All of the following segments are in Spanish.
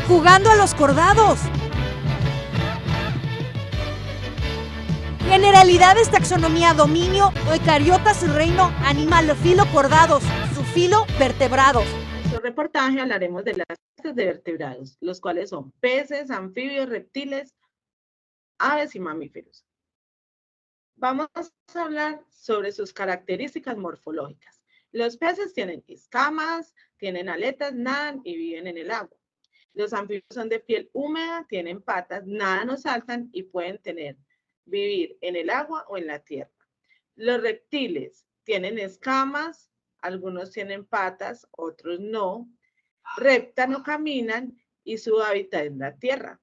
Jugando a los cordados. Generalidades, taxonomía, dominio, eucariotas, reino, animal, filo, cordados, subfilo, vertebrados. En nuestro reportaje hablaremos de las clases de vertebrados, los cuales son peces, anfibios, reptiles, aves y mamíferos. Vamos a hablar sobre sus características morfológicas. Los peces tienen escamas, tienen aletas, nadan y viven en el agua. Los anfibios son de piel húmeda, tienen patas, nadan o saltan y pueden vivir en el agua o en la tierra. Los reptiles tienen escamas, algunos tienen patas, otros no. Reptan o caminan y su hábitat es la tierra.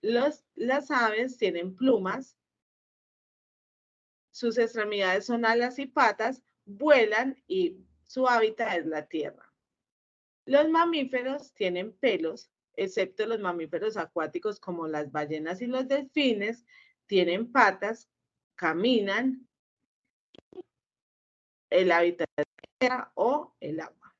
Las aves tienen plumas, sus extremidades son alas y patas, vuelan y su hábitat es la tierra. Los mamíferos tienen pelos, excepto los mamíferos acuáticos como las ballenas y los delfines, tienen patas, caminan, el hábitat es la tierra o el agua.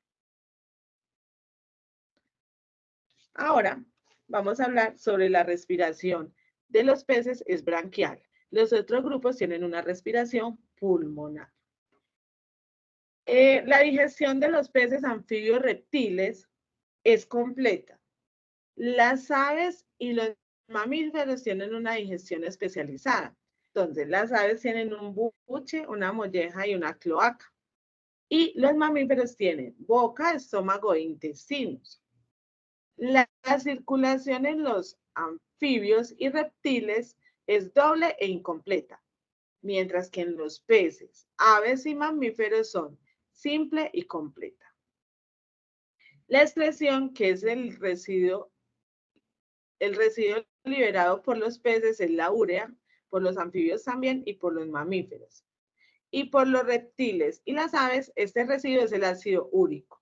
Ahora vamos a hablar sobre la respiración de los peces, es branquial. Los otros grupos tienen una respiración pulmonar. La digestión de los peces, anfibios, reptiles es completa. Las aves y los mamíferos tienen una digestión especializada. Entonces, las aves tienen un buche, una molleja y una cloaca. Y los mamíferos tienen boca, estómago e intestinos. La circulación en los anfibios y reptiles es doble e incompleta, mientras que en los peces, aves y mamíferos son simple y completa. La excreción, que es el residuo liberado por los peces, es la urea, por los anfibios también y por los mamíferos. Y por los reptiles y las aves, este residuo es el ácido úrico.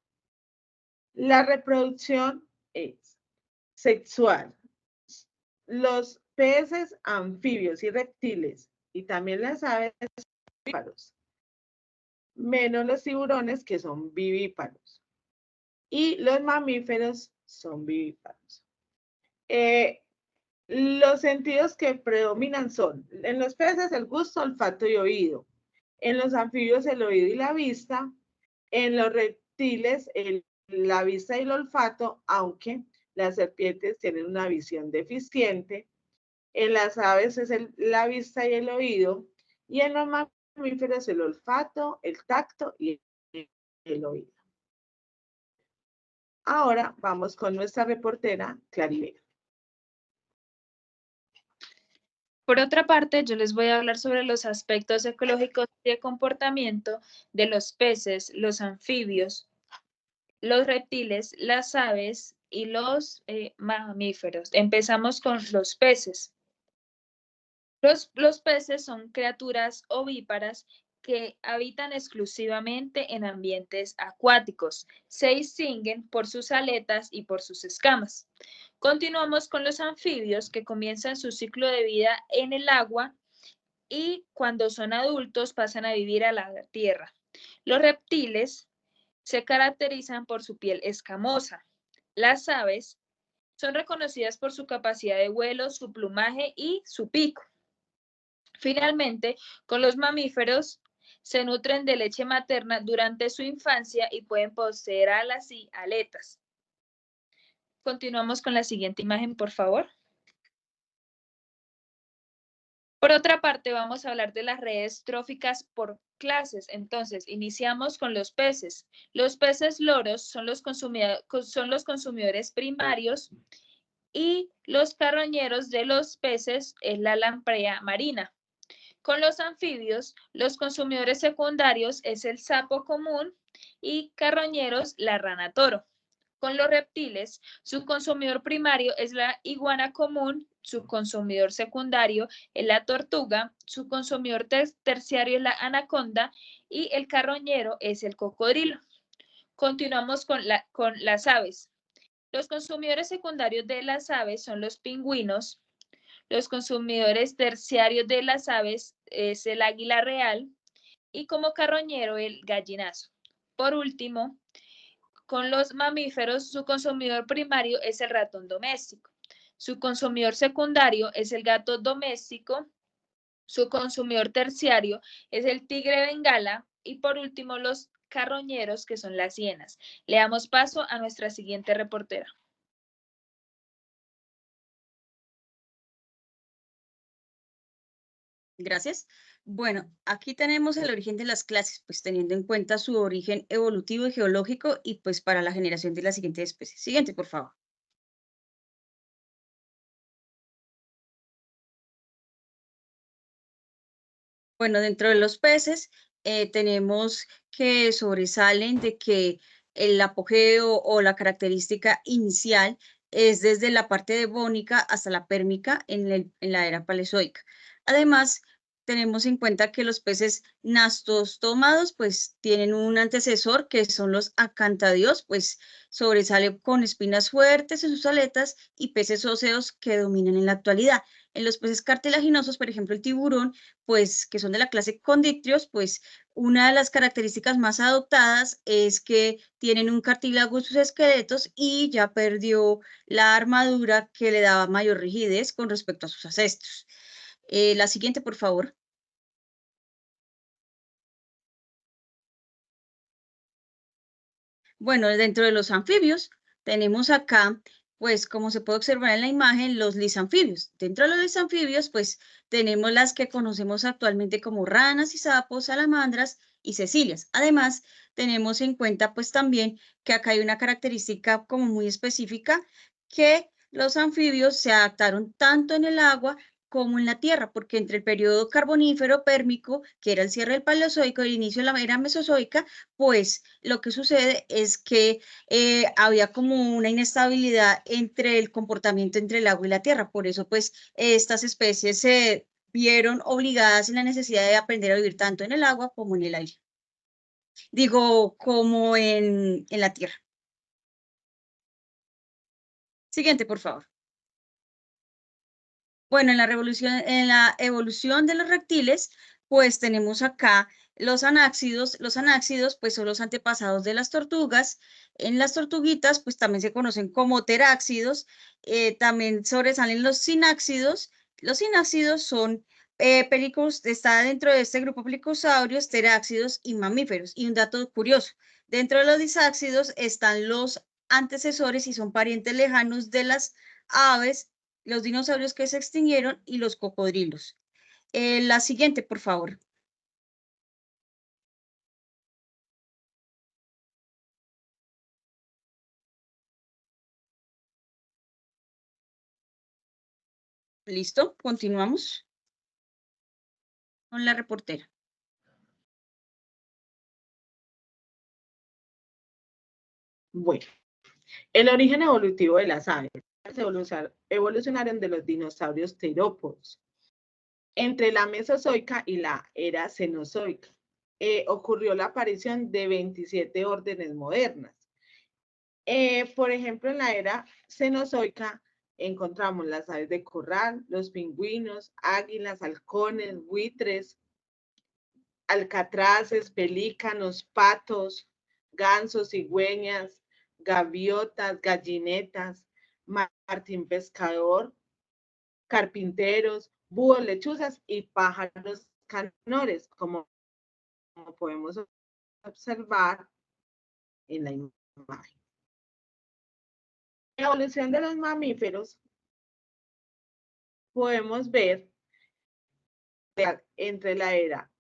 La reproducción es sexual. Los peces, anfibios y reptiles y también las aves son ovíparos, menos los tiburones que son vivíparos. Y los mamíferos son vivíparos. Los sentidos que predominan son, en los peces el gusto, olfato y oído, en los anfibios el oído y la vista, en los reptiles la vista y el olfato, aunque las serpientes tienen una visión deficiente, en las aves es la vista y el oído, y en los mamíferos el olfato, el tacto y el oído. Ahora vamos con nuestra reportera, Claribel. Por otra parte, yo les voy a hablar sobre los aspectos ecológicos y de comportamiento de los peces, los anfibios, los reptiles, las aves y los mamíferos. Empezamos con los peces. Los peces son criaturas ovíparas que habitan exclusivamente en ambientes acuáticos. Se distinguen por sus aletas y por sus escamas. Continuamos con los anfibios, que comienzan su ciclo de vida en el agua y cuando son adultos pasan a vivir a la tierra. Los reptiles se caracterizan por su piel escamosa. Las aves son reconocidas por su capacidad de vuelo, su plumaje y su pico. Finalmente, con los mamíferos se nutren de leche materna durante su infancia y pueden poseer alas y aletas. Continuamos con la siguiente imagen, por favor. Por otra parte, vamos a hablar de las redes tróficas por clases. Entonces, iniciamos con los peces. Los peces loros son los consumidores primarios y los carroñeros de los peces es la lamprea marina. Con los anfibios, los consumidores secundarios es el sapo común y carroñeros la rana toro. Con los reptiles, su consumidor primario es la iguana común, su consumidor secundario es la tortuga, su consumidor terciario es la anaconda y el carroñero es el cocodrilo. Continuamos con las aves. Los consumidores secundarios de las aves son los pingüinos. Los consumidores terciarios de las aves es el águila real y como carroñero el gallinazo. Por último, Con los mamíferos, su consumidor primario es el ratón doméstico. Su consumidor secundario es el gato doméstico. Su consumidor terciario es el tigre bengala. Y por último, los carroñeros, que son las hienas. Le damos paso a nuestra siguiente reportera. Gracias. Bueno, aquí tenemos el origen de las clases, pues teniendo en cuenta su origen evolutivo y geológico y pues para la generación de la siguiente especie. Siguiente, por favor. Bueno, dentro de los peces tenemos que sobresalen de que el apogeo o la característica inicial es desde la parte devónica hasta la pérmica en la era paleozoica. Además, tenemos en cuenta que los peces nastostomados pues tienen un antecesor que son los acantadios, pues sobresale con espinas fuertes en sus aletas y peces óseos que dominan en la actualidad. En los peces cartilaginosos, por ejemplo, el tiburón, pues que son de la clase Chondrichthyos, pues una de las características más adoptadas es que tienen un cartílago en sus esqueletos y ya perdió la armadura que le daba mayor rigidez con respecto a sus ancestros. La siguiente, por favor. Bueno, dentro de los anfibios tenemos acá, pues como se puede observar en la imagen, los lisanfibios. Dentro de los lisanfibios, pues tenemos las que conocemos actualmente como ranas y sapos, salamandras y cecilias. Además, tenemos en cuenta pues también que acá hay una característica como muy específica que los anfibios se adaptaron tanto en el agua como en la tierra, porque entre el periodo carbonífero pérmico, que era el cierre del Paleozoico, y el inicio de la era Mesozoica, pues lo que sucede es que había como una inestabilidad entre el comportamiento entre el agua y la tierra. Por eso, pues, estas especies se vieron obligadas en la necesidad de aprender a vivir tanto en el agua como en el aire. Digo, como en la tierra. Siguiente, por favor. Bueno, en la evolución de los reptiles, pues tenemos acá los anáxidos. Los anáxidos, pues son los antepasados de las tortugas. En las tortuguitas, pues también se conocen como teráxidos. También sobresalen los sináxidos. Los sináxidos son está dentro de este grupo pelicosaurios, teráxidos y mamíferos. Y un dato curioso, dentro de los disáxidos están los antecesores y son parientes lejanos de las aves, los dinosaurios que se extinguieron y los cocodrilos. La siguiente, por favor. ¿Listo? Continuamos con la reportera. Bueno, el origen evolutivo de las aves evolucionaron de los dinosaurios terópodos. Entre la Mesozoica y la era Cenozoica ocurrió la aparición de 27 órdenes modernas. Por ejemplo, en la era Cenozoica encontramos las aves de corral, los pingüinos, águilas, halcones, buitres, alcatraces, pelícanos, patos, gansos, cigüeñas, gaviotas, gallinetas, martín pescador, carpinteros, búhos, lechuzas y pájaros canores, como podemos observar en la imagen. La evolución de los mamíferos podemos ver entre la era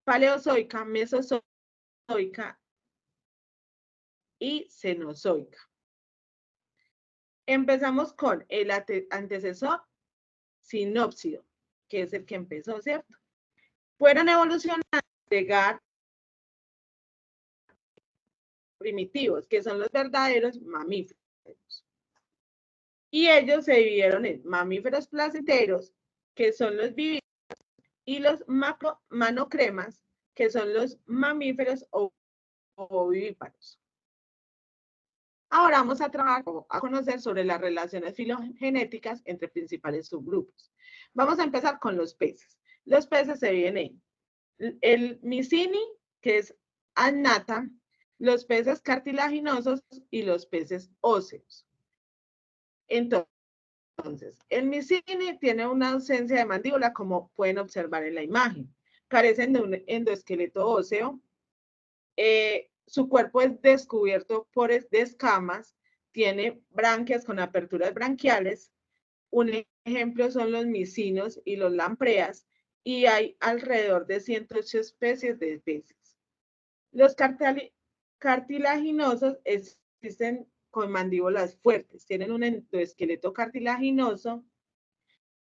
paleozoica, mesozoica y cenozoica. Empezamos con el antecesor sinópsido, que es el que empezó, ¿cierto? Fueron evolucionando a llegar primitivos, que son los verdaderos mamíferos. Y ellos se dividieron en mamíferos placenteros, que son los vivíparos, y los macromanocremas, que son los mamíferos ovovivíparos. Ahora vamos a trabajar a conocer sobre las relaciones filogenéticas entre principales subgrupos. Vamos a empezar con los peces. Los peces se dividen en el Mycini, que es annata, los peces cartilaginosos y los peces óseos. Entonces, el micine tiene una ausencia de mandíbula, como pueden observar en la imagen. Carecen de un endoesqueleto óseo. Su cuerpo es descubierto por de escamas. Tiene branquias con aperturas branquiales. Un ejemplo son los micinos y los lampreas. Y hay alrededor de 108 especies de peces. Los cartilaginosos existen con mandíbulas fuertes, tienen un endoesqueleto cartilaginoso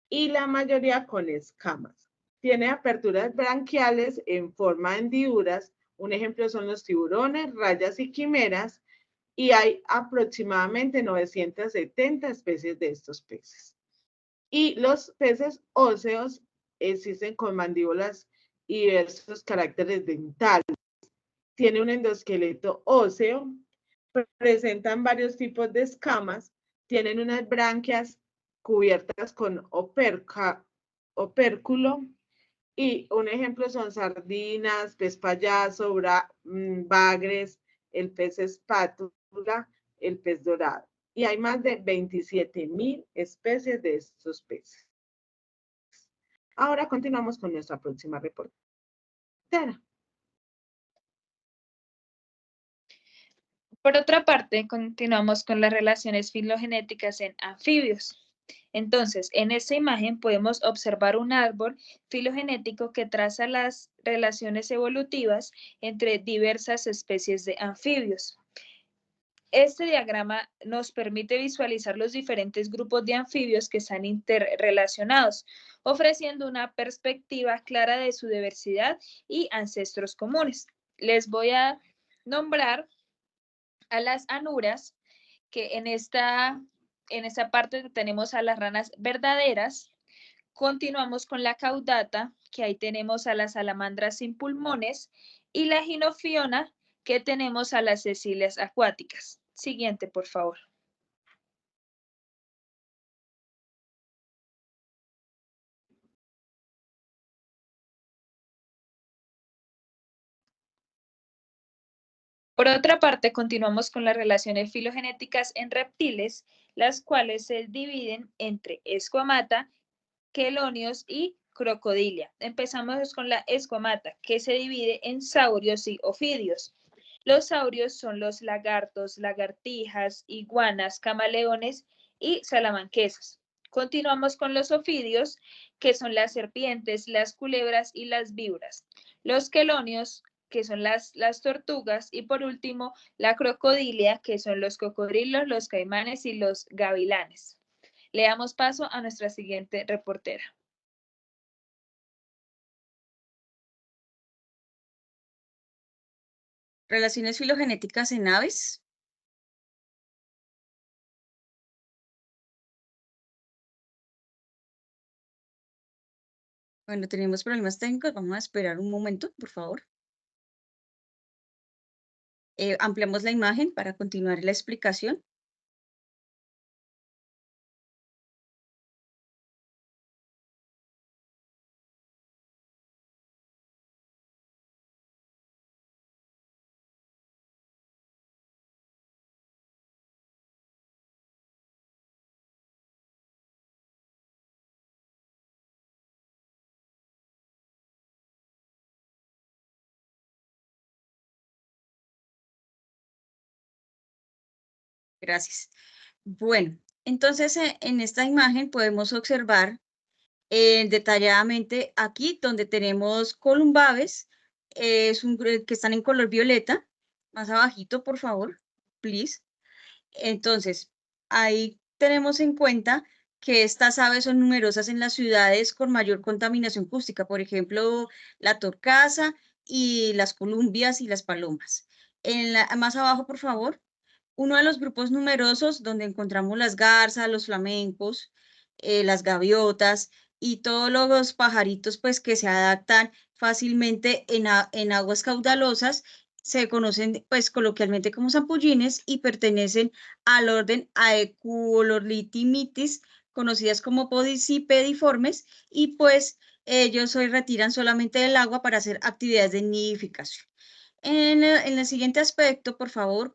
y la mayoría con escamas. Tiene aperturas branquiales en forma de hendiduras. Un ejemplo son los tiburones, rayas y quimeras, y hay aproximadamente 970 especies de estos peces. Y los peces óseos existen con mandíbulas y diversos caracteres dentales. Tiene un endoesqueleto óseo, presentan varios tipos de escamas, tienen unas branquias cubiertas con opérculo, y un ejemplo son sardinas, pez payaso, bagres, el pez espátula, el pez dorado. Y hay más de 27,000 especies de estos peces. Ahora continuamos con nuestra próxima reportera. Por otra parte, continuamos con las relaciones filogenéticas en anfibios. Entonces, en esta imagen podemos observar un árbol filogenético que traza las relaciones evolutivas entre diversas especies de anfibios. Este diagrama nos permite visualizar los diferentes grupos de anfibios que están interrelacionados, ofreciendo una perspectiva clara de su diversidad y ancestros comunes. Les voy a nombrar a las anuras, que en esta parte tenemos a las ranas verdaderas. Continuamos con la caudata, que ahí tenemos a las salamandras sin pulmones, y la ginofiona, que tenemos a las cecilias acuáticas. Siguiente, por favor. Por otra parte, continuamos con las relaciones filogenéticas en reptiles, las cuales se dividen entre esquamata, quelonios y crocodilia. Empezamos con la esquamata, que se divide en saurios y ofidios. Los saurios son los lagartos, lagartijas, iguanas, camaleones y salamanquesas. Continuamos con los ofidios, que son las serpientes, las culebras y las víboras. Los quelonios, que son las tortugas, y por último, la crocodilia, que son los cocodrilos, los caimanes y los gavilanes. Le damos paso a nuestra siguiente reportera. Relaciones filogenéticas en aves. Bueno, tenemos problemas técnicos. Vamos a esperar un momento, por favor. Ampliamos la imagen para continuar la explicación. Gracias. Bueno, entonces en esta imagen podemos observar detalladamente aquí donde tenemos columbaves, que están en color violeta. Más abajito, por favor, please. Entonces, ahí tenemos en cuenta que estas aves son numerosas en las ciudades con mayor contaminación acústica, por ejemplo, la torcaza y las columbias y las palomas. Más abajo, por favor, uno de los grupos numerosos donde encontramos las garzas, los flamencos, las gaviotas y todos los pajaritos pues que se adaptan fácilmente en aguas caudalosas, se conocen pues coloquialmente como zampullines y pertenecen al orden Aequolorlitimitis, conocidas como podicipediformes, y pues ellos hoy retiran solamente del agua para hacer actividades de nidificación. En el siguiente aspecto, por favor,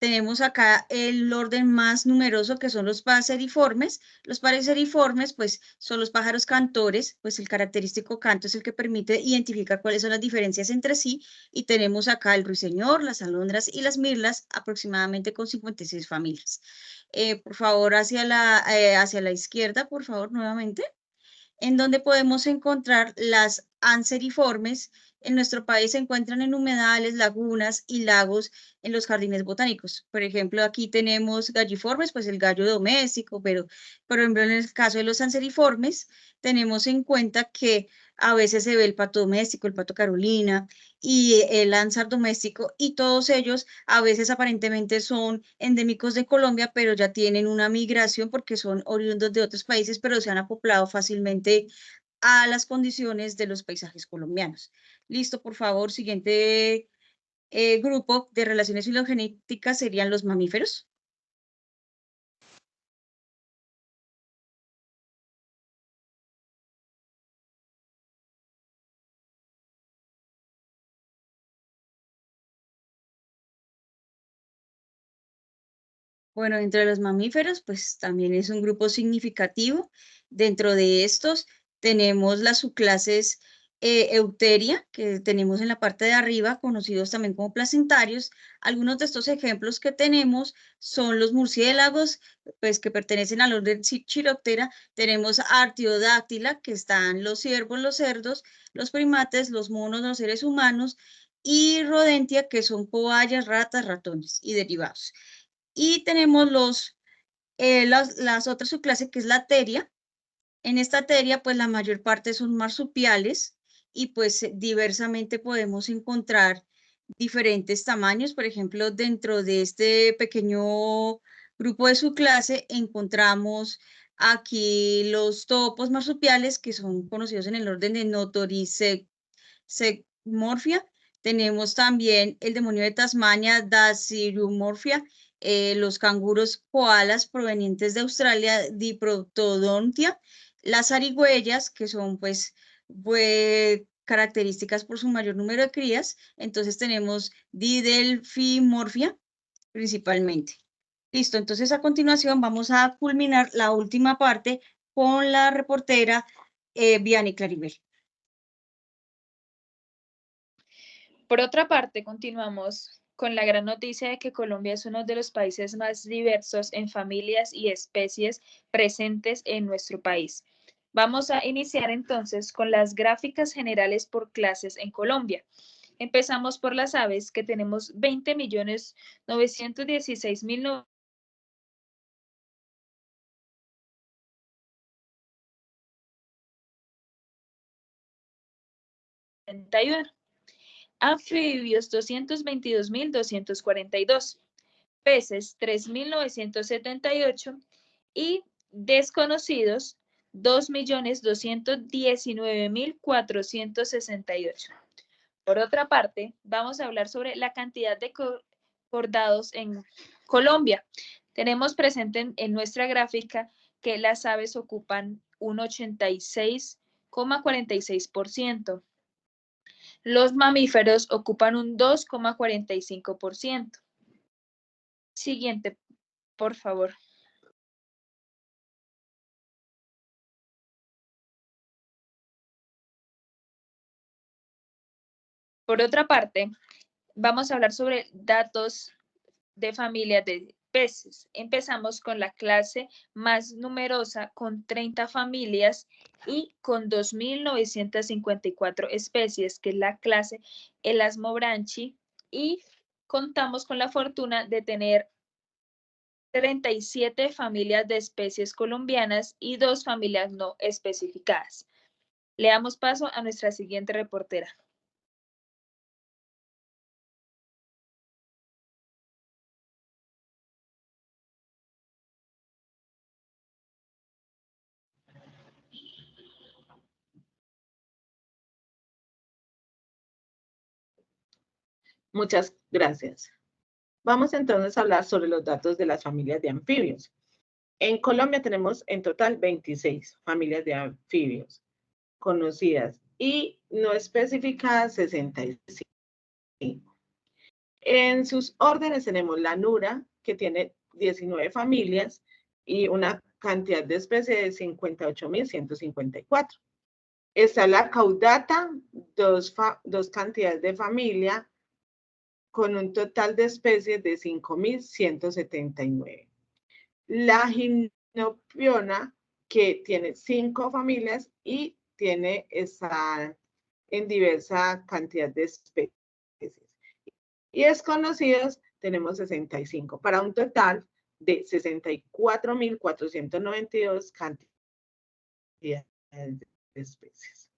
tenemos acá el orden más numeroso, que son los paseriformes. Los paseriformes, pues, son los pájaros cantores, pues el característico canto es el que permite identificar cuáles son las diferencias entre sí, y tenemos acá el ruiseñor, las alondras y las mirlas, aproximadamente con 56 familias. Por favor, hacia la izquierda, por favor, nuevamente, en donde podemos encontrar las anseriformes. En nuestro país se encuentran en humedales, lagunas y lagos en los jardines botánicos. Por ejemplo, aquí tenemos galliformes, pues el gallo doméstico, pero por ejemplo, en el caso de los anseriformes, tenemos en cuenta que a veces se ve el pato doméstico, el pato Carolina y el ánsar doméstico, y todos ellos a veces aparentemente son endémicos de Colombia, pero ya tienen una migración porque son oriundos de otros países, pero se han acoplado fácilmente a las condiciones de los paisajes colombianos. Listo, por favor, siguiente grupo de relaciones filogenéticas serían los mamíferos. Bueno, dentro de los mamíferos, pues también es un grupo significativo. Dentro de estos tenemos las subclases Euteria, que tenemos en la parte de arriba, conocidos también como placentarios. Algunos de estos ejemplos que tenemos son los murciélagos, pues que pertenecen al orden Chiroptera. Tenemos Artiodáctila, que están los ciervos, los cerdos, los primates, los monos, los seres humanos, y Rodentia, que son cobayas, ratas, ratones y derivados. Y tenemos las otras subclases, que es la teria. En esta teria, pues la mayor parte son marsupiales, y pues diversamente podemos encontrar diferentes tamaños. Por ejemplo, dentro de este pequeño grupo de subclase encontramos aquí los topos marsupiales, que son conocidos en el orden de Notoricemorphia. Tenemos también el demonio de Tasmania, Dasyuromorphia, los canguros koalas provenientes de Australia, Diprotodontia, las zarigüeyas, que son pues características por su mayor número de crías. Entonces tenemos Didelphimorphia principalmente. Listo, entonces a continuación vamos a culminar la última parte con la reportera Vianney Claribel. Por otra parte, continuamos con la gran noticia de que Colombia es uno de los países más diversos en familias y especies presentes en nuestro país. Vamos a iniciar entonces con las gráficas generales por clases en Colombia. Empezamos por las aves, que tenemos 20.916.000. Anfibios 222.242, peces 3.978 y desconocidos 2.219.468. Por otra parte, vamos a hablar sobre la cantidad de cordados en Colombia. Tenemos presente en nuestra gráfica que las aves ocupan un 86,46%. Los mamíferos ocupan un 2,45%. Siguiente, por favor. Por otra parte, vamos a hablar sobre datos de familias de peces. Empezamos con la clase más numerosa, con 30 familias y con 2.954 especies, que es la clase Elasmobranchi, y contamos con la fortuna de tener 37 familias de especies colombianas y 2 familias no especificadas. Le damos paso a nuestra siguiente reportera. Muchas gracias. Vamos entonces a hablar sobre los datos de las familias de anfibios. En Colombia tenemos en total 26 familias de anfibios conocidas, y no especificadas 65. En sus órdenes tenemos la Nura, que tiene 19 familias y una cantidad de especies de 58.154. Está la Caudata, dos cantidades de familia, con un total de especies de 5.179. La Gimnopiona, que tiene 5 familias y está en diversa cantidad de especies. Y desconocidos tenemos 65, para un total de 64.492 cantidades de especies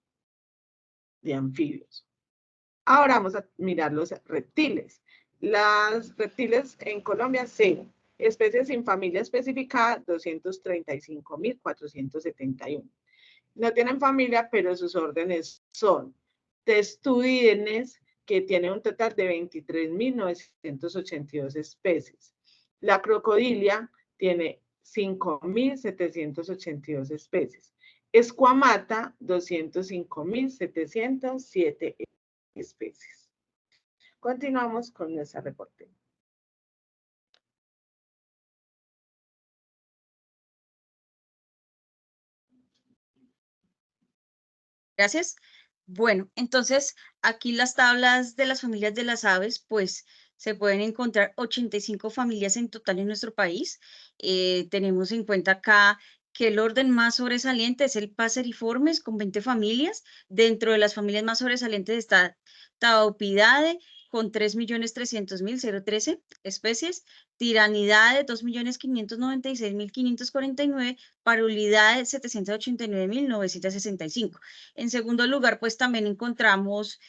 de anfibios. Ahora vamos a mirar los reptiles. Los reptiles en Colombia, 0. Especies sin familia especificada, 235.471. No tienen familia, pero sus órdenes son Testudines, que tiene un total de 23.982 especies. La crocodilia tiene 5.782 especies. Escuamata, 205.707 especies. Continuamos con nuestra reporte. Gracias. Bueno, entonces aquí las tablas de las familias de las aves, pues se pueden encontrar 85 familias en total en nuestro país. Tenemos en cuenta acá que el orden más sobresaliente es el Passeriformes con 20 familias. Dentro de las familias más sobresalientes está Taupidae con 3.300.013 especies, Tiranidae 2.596.549, Parulidae 789.965. En segundo lugar, pues también encontramos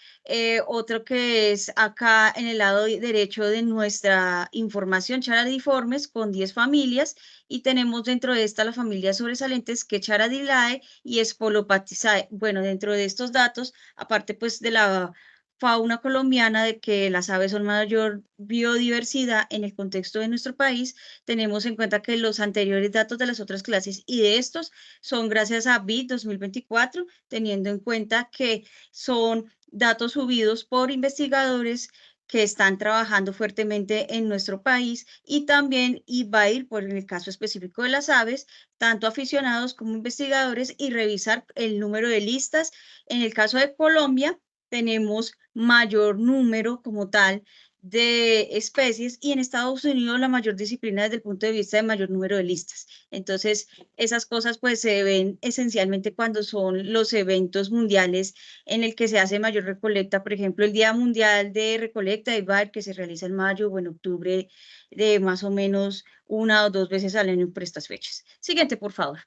otro que es acá en el lado derecho de nuestra información, Charadiformes con 10 familias, y tenemos dentro de esta las familias sobresalientes que Charadidae y Spolopatidae. Bueno, dentro de estos datos, aparte pues de la fauna colombiana, de que las aves son mayor biodiversidad en el contexto de nuestro país, tenemos en cuenta que los anteriores datos de las otras clases y de estos son gracias a BID 2024, teniendo en cuenta que son datos subidos por investigadores que están trabajando fuertemente en nuestro país, y también va a ir por el caso específico de las aves, tanto aficionados como investigadores, y revisar el número de listas. En el caso de Colombia, tenemos mayor número como tal de especies, y en Estados Unidos la mayor disciplina desde el punto de vista de mayor número de listas. Entonces, esas cosas pues se ven esencialmente cuando son los eventos mundiales en el que se hace mayor recolecta. Por ejemplo, el Día Mundial de Recolecta de BAR, que se realiza en mayo o en octubre, de más o menos 1 o 2 veces al año por estas fechas. Siguiente, por favor.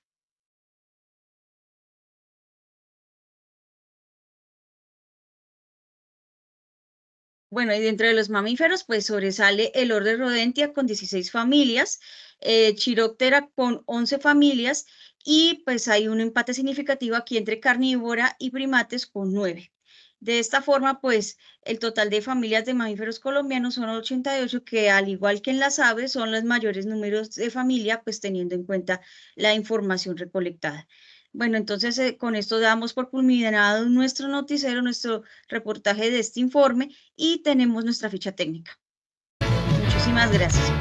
Bueno, y dentro de los mamíferos, pues sobresale el orden Rodentia con 16 familias, Chiroptera con 11 familias, y pues hay un empate significativo aquí entre carnívora y primates con 9. De esta forma, pues el total de familias de mamíferos colombianos son 88, que al igual que en las aves son los mayores números de familia, pues teniendo en cuenta la información recolectada. Bueno, entonces con esto damos por culminado nuestro noticiero, nuestro reportaje de este informe, y tenemos nuestra ficha técnica. Muchísimas gracias.